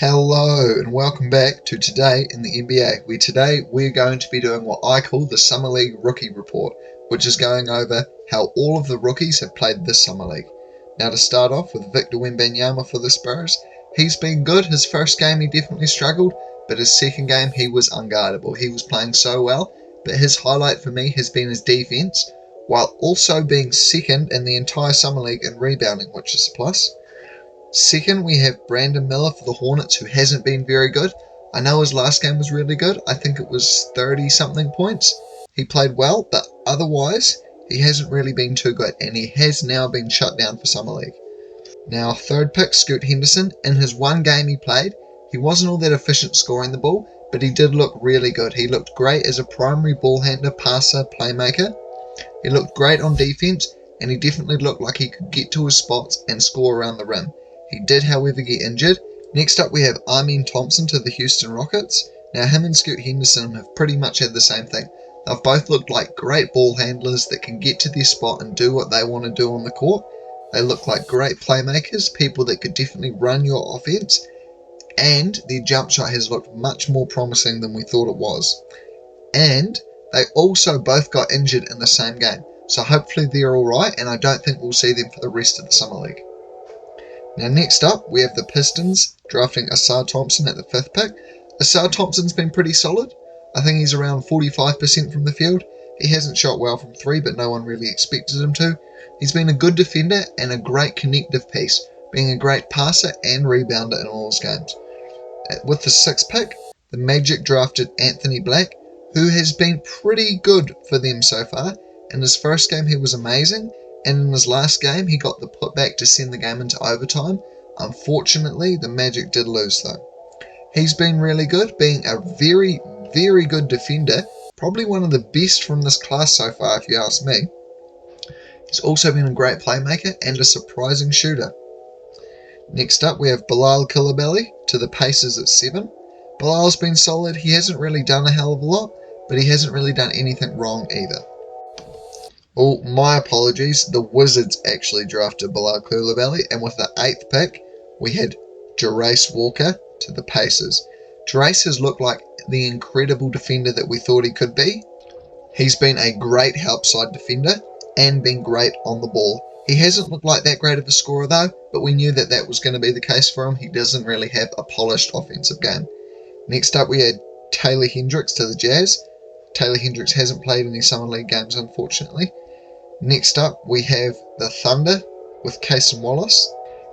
Hello and welcome back to Today in the NBA, where today we're going to be doing what I call the Summer League Rookie Report, which is going over how all of the rookies have played this Summer League. Now to start off with Victor Wembanyama for the Spurs, he's been good. His first game he definitely struggled, but his second game he was unguardable. He was playing so well, but his highlight for me has been his defense, while also being second in the entire Summer League in rebounding, which is a plus. Second, we have Brandon Miller for the Hornets, who hasn't been very good. I know his last game was really good. I think it was 30-something points. He played well, but otherwise, he hasn't really been too good, and he has now been shut down for Summer League. Now, third pick, Scoot Henderson. In his one game he played, he wasn't all that efficient scoring the ball, but he did look really good. He looked great as a primary ball handler, passer, playmaker. He looked great on defense, and he definitely looked like he could get to his spots and score around the rim. He did, however, get injured. Next up, we have Amen Thompson to the Houston Rockets. Now, him and Scoot Henderson have pretty much had the same thing. They've both looked like great ball handlers that can get to their spot and do what they want to do on the court. They look like great playmakers, people that could definitely run your offense, and their jump shot has looked much more promising than we thought it was. And they also both got injured in the same game, so hopefully they're alright, and I don't think we'll see them for the rest of the Summer League. Now next up, we have the Pistons drafting Ausar Thompson at the 5th pick. Ausar Thompson's been pretty solid. I think he's around 45% from the field. He hasn't shot well from 3, but no one really expected him to. He's been a good defender and a great connective piece, being a great passer and rebounder in all his games. With the 6th pick, the Magic drafted Anthony Black, who has been pretty good for them so far. In his first game he was amazing, and in his last game he got the putback to send the game into overtime. Unfortunately, the Magic did lose though. He's been really good, being a very, very good defender, probably one of the best from this class so far if you ask me. He's also been a great playmaker and a surprising shooter. Next up we have Bilal Coulibaly to the Pacers at 7. Bilal's been solid. He hasn't really done a hell of a lot, but he hasn't really done anything wrong either. Oh, my apologies. The Wizards actually drafted Bilal Coulibaly, and with the 8th pick, we had Jarace Walker to the Pacers. Jarace has looked like the incredible defender that we thought he could be. He's been a great help side defender and been great on the ball. He hasn't looked like that great of a scorer though, but we knew that was going to be the case for him. He doesn't really have a polished offensive game. Next up, we had Taylor Hendricks to the Jazz. Taylor Hendricks hasn't played any Summer League games, unfortunately. Next up, we have the Thunder with Cason Wallace.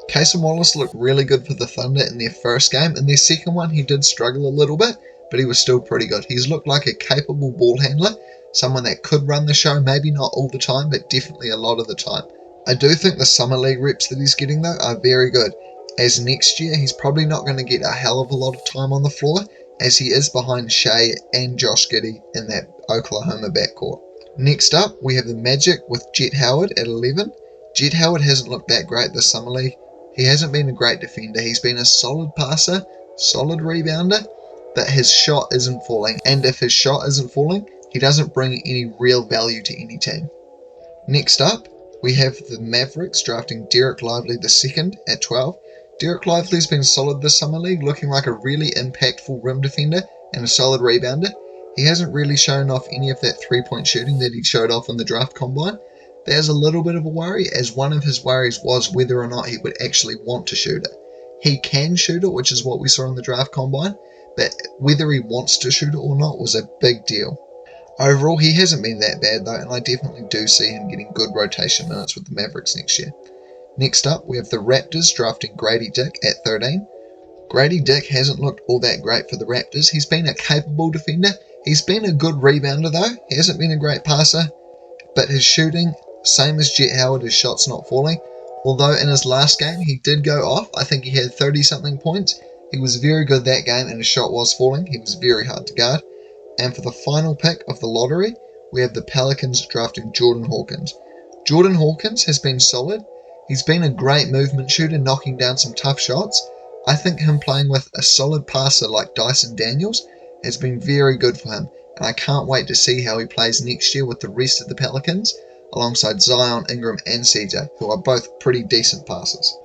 Cason Wallace looked really good for the Thunder in their first game. In their second one, he did struggle a little bit, but he was still pretty good. He's looked like a capable ball handler, someone that could run the show, maybe not all the time, but definitely a lot of the time. I do think the Summer League reps that he's getting, though, are very good, as next year he's probably not going to get a hell of a lot of time on the floor, as he is behind Shea and Josh Giddey in that Oklahoma backcourt. Next up, we have the Magic with Jett Howard at 11. Jett Howard hasn't looked that great this Summer League. He hasn't been a great defender. He's been a solid passer, solid rebounder, but his shot isn't falling. And if his shot isn't falling, he doesn't bring any real value to any team. Next up, we have the Mavericks drafting Dereck Lively II at 12. Dereck Lively's been solid this Summer League, looking like a really impactful rim defender and a solid rebounder. He hasn't really shown off any of that three-point shooting that he showed off in the draft combine. There's a little bit of a worry, as one of his worries was whether or not he would actually want to shoot it. He can shoot it, which is what we saw in the draft combine, but whether he wants to shoot it or not was a big deal. Overall, he hasn't been that bad though, and I definitely do see him getting good rotation minutes with the Mavericks next year. Next up, we have the Raptors drafting Grady Dick at 13. Grady Dick hasn't looked all that great for the Raptors. He's been a capable defender. He's been a good rebounder though. He hasn't been a great passer, but his shooting, same as Jett Howard, his shot's not falling. Although in his last game he did go off. I think he had 30-something points. He was very good that game and his shot was falling. He was very hard to guard. And for the final pick of the lottery, we have the Pelicans drafting Jordan Hawkins. Jordan Hawkins has been solid. He's been a great movement shooter, knocking down some tough shots. I think him playing with a solid passer like Dyson Daniels has been very good for him, and I can't wait to see how he plays next year with the rest of the Pelicans, alongside Zion, Ingram, and CJ, who are both pretty decent passers.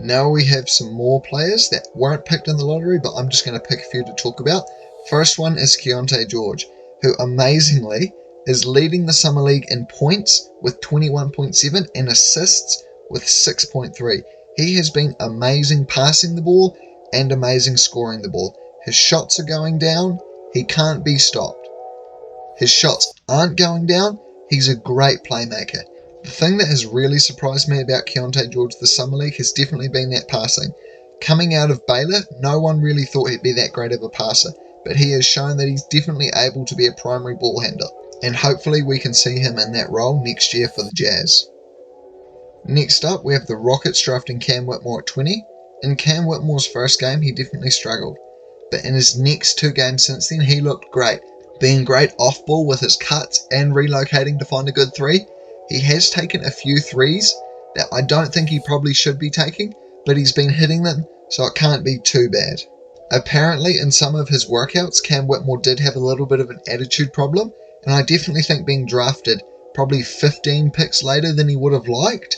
Now we have some more players that weren't picked in the lottery, but I'm just going to pick a few to talk about. First one is Keontae George, who amazingly is leading the Summer League in points with 21.7 and assists with 6.3. He has been amazing passing the ball and amazing scoring the ball. His shots are going down. He can't be stopped. His shots aren't going down. He's a great playmaker. The thing that has really surprised me about Keontae George this Summer League has definitely been that passing. Coming out of Baylor, no one really thought he'd be that great of a passer, but he has shown that he's definitely able to be a primary ball handler, and hopefully we can see him in that role next year for the Jazz. Next up, we have the Rockets drafting Cam Whitmore at 20. In Cam Whitmore's first game, he definitely struggled, but in his next 2 games since then, he looked great, being great off ball with his cuts and relocating to find a good 3. He has taken a few 3s that I don't think he probably should be taking, but he's been hitting them, so it can't be too bad. Apparently, in some of his workouts, Cam Whitmore did have a little bit of an attitude problem, and I definitely think being drafted probably 15 picks later than he would have liked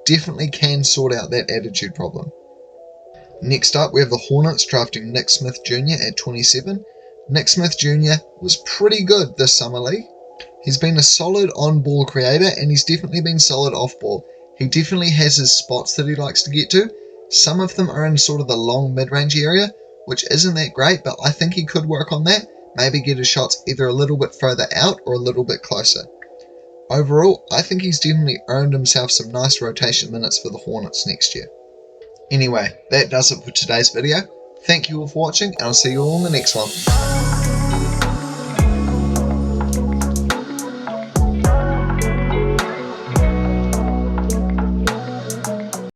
definitely can sort out that attitude problem. Next up, we have the Hornets drafting Nick Smith Jr. at 27. Nick Smith Jr. was pretty good this Summer League. He's been a solid on-ball creator, and he's definitely been solid off-ball. He definitely has his spots that he likes to get to. Some of them are in sort of the long mid-range area, which isn't that great, but I think he could work on that. Maybe get his shots either a little bit further out or a little bit closer. Overall, I think he's definitely earned himself some nice rotation minutes for the Hornets next year. Anyway, that does it for today's video. Thank you all for watching, and I'll see you all in the next one.